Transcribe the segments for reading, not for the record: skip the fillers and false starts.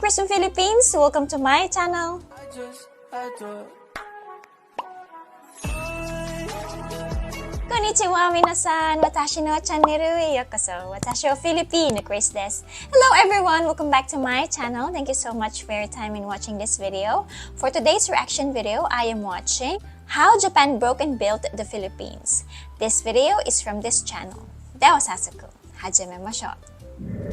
Chris from Philippines! Welcome to my channel! Konnichiwa minasan! Watashi no channel e yokoso! Watashi o Filipino Chris desu! Hello everyone! Welcome back to my channel. Thank you so much for your time in watching this video. For today's reaction video, I am watching How Japan Broke and Built the Philippines. This video is from this channel. Dewa Sasaku, hajimemashou.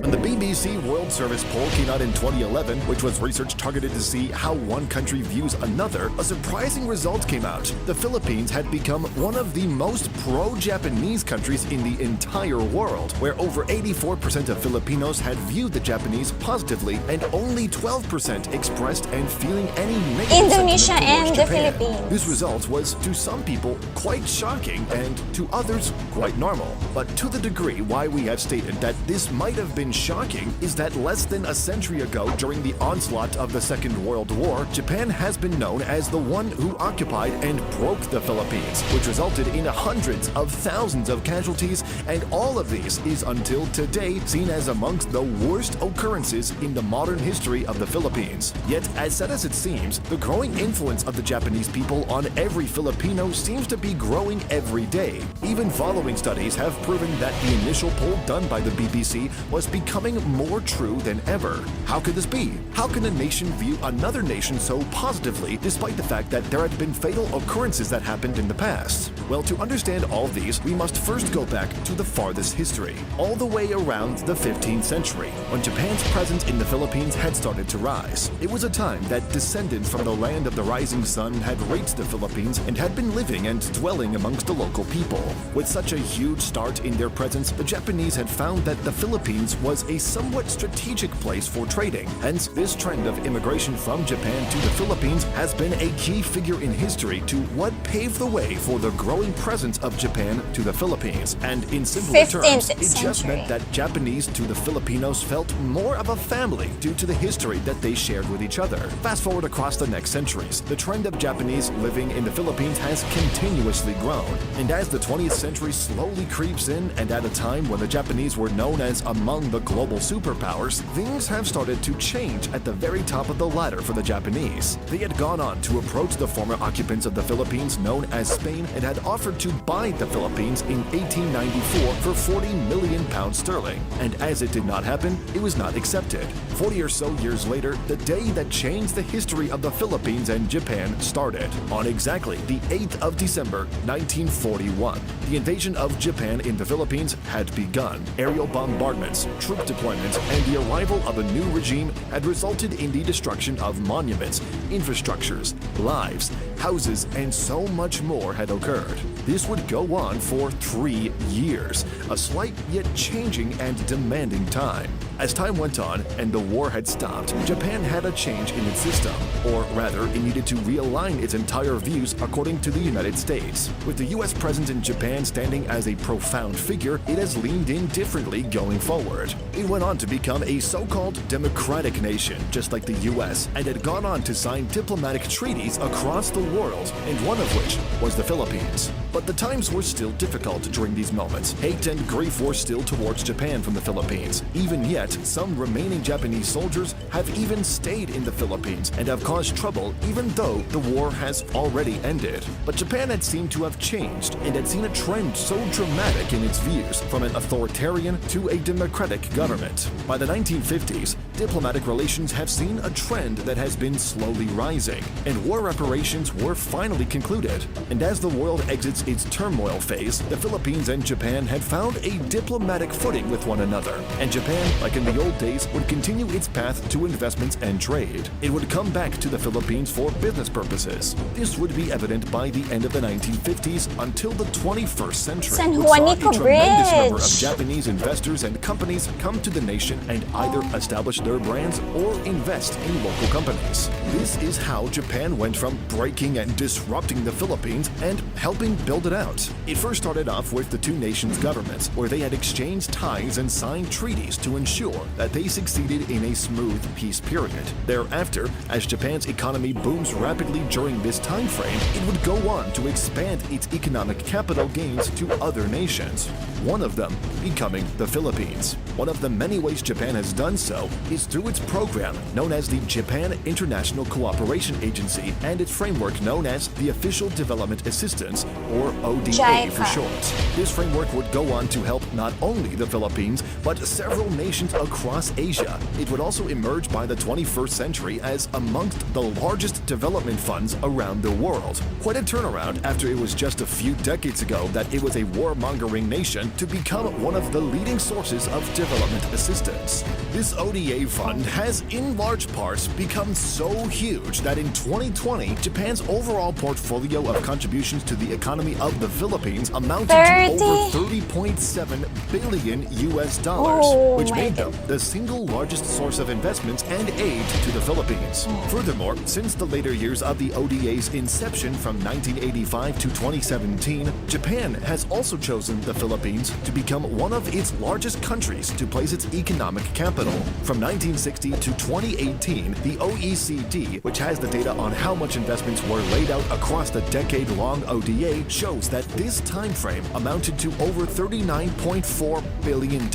And the BBC World Service poll came out in 2011, which was research targeted to see how one country views another. A surprising result came out. The Philippines had become one of the most pro-Japanese countries in the entire world, where over 84% of Filipinos had viewed the Japanese positively, and only 12% expressed and feeling any negative Indonesia sentiment and towards the Japan. Philippines. This result was, to some people, quite shocking, and to others, quite normal. But to the degree why we have stated that this might have been shocking is that less than a century ago, during the onslaught of the Second World War, Japan has been known as the one who occupied and broke the Philippines, which resulted in hundreds of thousands of casualties, and all of these is until today seen as amongst the worst occurrences in the modern history of the Philippines. Yet, as sad as it seems, the growing influence of the Japanese people on every Filipino seems to be growing every day. Even following studies have proven that the initial poll done by the BBC was becoming more true than ever. How could this be? How can a nation view another nation so positively despite the fact that there had been fatal occurrences that happened in the past? Well, to understand all these, we must first go back to the farthest history, all the way around the 15th century, when Japan's presence in the Philippines had started to rise. It was a time that descendants from the land of the rising sun had reached the Philippines and had been living and dwelling amongst the local people. With such a huge start in their presence, the Japanese had found that the Philippines was a somewhat strategic place for trading. Hence, this trend of immigration from Japan to the Philippines has been a key figure in history to what paved the way for the growing presence of Japan to the Philippines. And in simpler terms, it just meant that Japanese to the Filipinos felt more of a family due to the history that they shared with each other. Fast forward across the next centuries, the trend of Japanese living in the Philippines has continuously grown. And as the 20th century slowly creeps in, and at a time when the Japanese were known as among the global superpowers, things have started to change at the very top of the ladder for the Japanese. They had gone on to approach the former occupants of the Philippines known as Spain and had offered to buy the Philippines in 1894 for 40 million pounds sterling. And as it did not happen, it was not accepted. 40 or so years later, the day that changed the history of the Philippines and Japan started. On exactly the 8th of December, 1941, the invasion of Japan in the Philippines had begun. Aerial bombardments, troop deployments, and the arrival of a new regime had resulted in the destruction of monuments, infrastructures, lives, houses, and so much more had occurred. This would go on for 3 years, a slight yet changing and demanding time. As time went on and the war had stopped, Japan had a change in its system, or rather, it needed to realign its entire views according to the United States. With the US presence in Japan standing as a profound figure, it has leaned in differently going forward. It went on to become a so-called democratic nation, just like the US, and had gone on to sign diplomatic treaties across the world, and one of which was the Philippines. But the times were still difficult during these moments. Hate and grief were still towards Japan from the Philippines. Even yet, some remaining Japanese soldiers have even stayed in the Philippines and have caused trouble even though the war has already ended. But Japan had seemed to have changed and had seen a trend so dramatic in its views from an authoritarian to a democratic government. By the 1950s, diplomatic relations have seen a trend that has been slowly rising, and war reparations were finally concluded. And as the world exits its turmoil phase, the Philippines and Japan had found a diplomatic footing with one another, and Japan, like in the old days, would continue its path to investments and trade. It would come back to the Philippines for business purposes. This would be evident by the end of the 1950s until the 21st century, San which saw a Juanico tremendous number of Bridge. Japanese investors and companies come to the nation and either establish their brands or invest in local companies. This is how Japan went from breaking and disrupting the Philippines and helping build it out. It first started off with the two nations' governments, where they had exchanged ties and signed treaties to ensure that they succeeded in a smooth peace period. Thereafter, as Japan's economy booms rapidly during this time frame, it would go on to expand its economic capital gains to other nations. one of them becoming the Philippines. One of the many ways Japan has done so is through its program known as the Japan International Cooperation Agency and its framework known as the Official Development Assistance, or ODA for JICA. short. This framework would go on to help not only the Philippines, but several nations across Asia. It would also emerge by the 21st century as amongst the largest development funds around the world. Quite a turnaround after it was just a few decades ago that it was a warmongering nation to become one of the leading sources of development assistance. This ODA fund has in large part become so huge that in 2020, Japan's overall portfolio of contributions to the economy of the Philippines amounted to over 30.7 billion US dollars, Oh, which my made them God. the single largest source of investments and aid to the Philippines. Furthermore, since the later years of the ODA's inception from 1985 to 2017, Japan has also chosen the Philippines to become one of its largest countries to place its economic capital. From 1960 to 2018, the OECD, which has the data on how much investments were laid out across the decade-long ODA, shows that this time frame amounted to over $39.4 billion.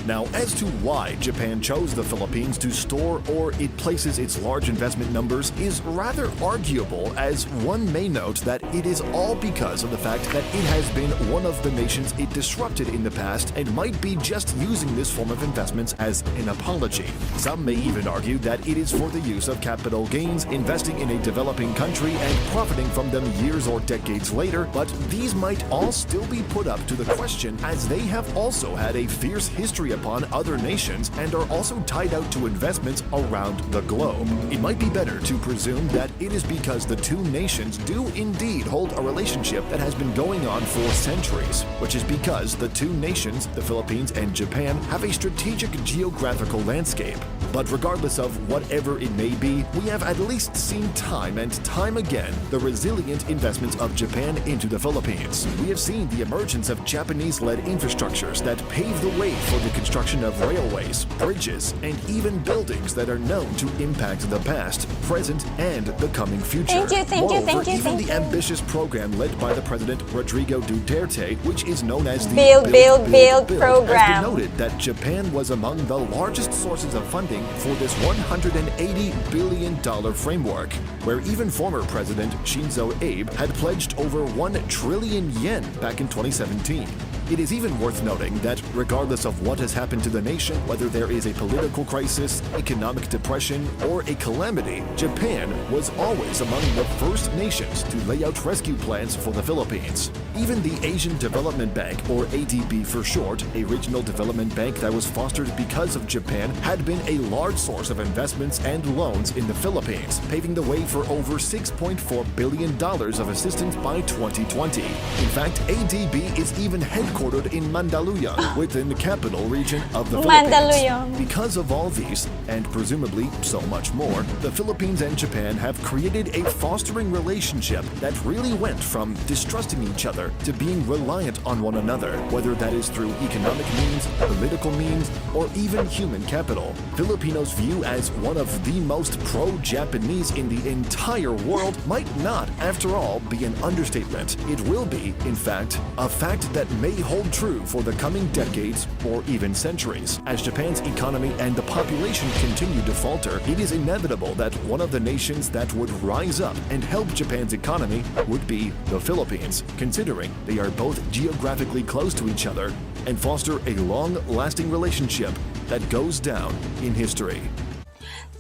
Now, as to why Japan chose the Philippines to store or it places its large investment numbers is rather arguable, as one may note that it is all because of the fact that it has been one of the nations it disrupted in the past and might be just using this form of investments as an apology. Some may even argue that it is for the use of capital gains, investing in a developing country and profiting from them years or decades later, but these might all still be put up to the question, as they have also had a fierce history upon other nations and are also tied out to investments around the globe. It might be better to presume that it is because the two nations do indeed hold a relationship that has been going on for centuries, which is because the two nations, the Philippines and Japan, have a strategic geographical landscape. But regardless of whatever it may be, we have at least seen time and time again the resilient investments of Japan into the Philippines. We have seen the emergence of Japanese-led infrastructures that pave the way for the construction of railways, bridges, and even buildings that are known to impact the past, present, and the coming future. Moreover, even the ambitious program led by the President Rodrigo Duterte, which is known as the Build program, has been noted that Japan was among the largest sources of funding for this $180 billion framework, where even former President Shinzo Abe had pledged over 1 trillion yen back in 2017. It is even worth noting that regardless of what has happened to the nation, whether there is a political crisis, economic depression, or a calamity, Japan was always among the first nations to lay out rescue plans for the Philippines. Even the Asian Development Bank, or ADB for short, a regional development bank that was fostered because of Japan, had been a large source of investments and loans in the Philippines, paving the way for over $6.4 billion of assistance by 2020. In fact, ADB is even headquartered in Mandaluyong, within the capital region of the Philippines. Mandaluyong. Because of all these, and presumably so much more, the Philippines and Japan have created a fostering relationship that really went from distrusting each other to being reliant on one another, whether that is through economic means, political means, or even human capital. Filipinos' view as one of the most pro-Japanese in the entire world might not, after all, be an understatement. It will be, in fact, a fact that may hold true for the coming decades or even centuries. As Japan's economy and the population continue to falter, it is inevitable that one of the nations that would rise up and help Japan's economy would be the Philippines, considering they are both geographically close to each other and foster a long-lasting relationship that goes down in history.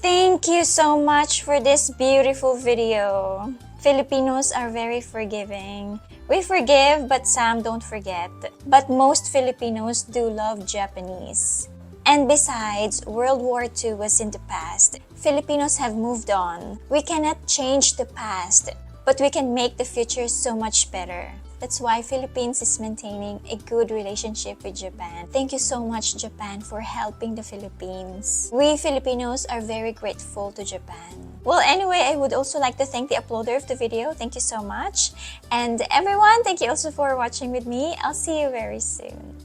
Thank you so much for this beautiful video. Filipinos are very forgiving. We forgive, but some don't forget. But most Filipinos do love Japanese. And besides, World War II was in the past. Filipinos have moved on. We cannot change the past, but we can make the future so much better. That's why Philippines is maintaining a good relationship with Japan. Thank you so much, Japan, for helping the Philippines. We Filipinos are very grateful to Japan. Well, anyway, I would also like to thank the uploader of the video. Thank you so much. And everyone, thank you also for watching with me. I'll see you very soon.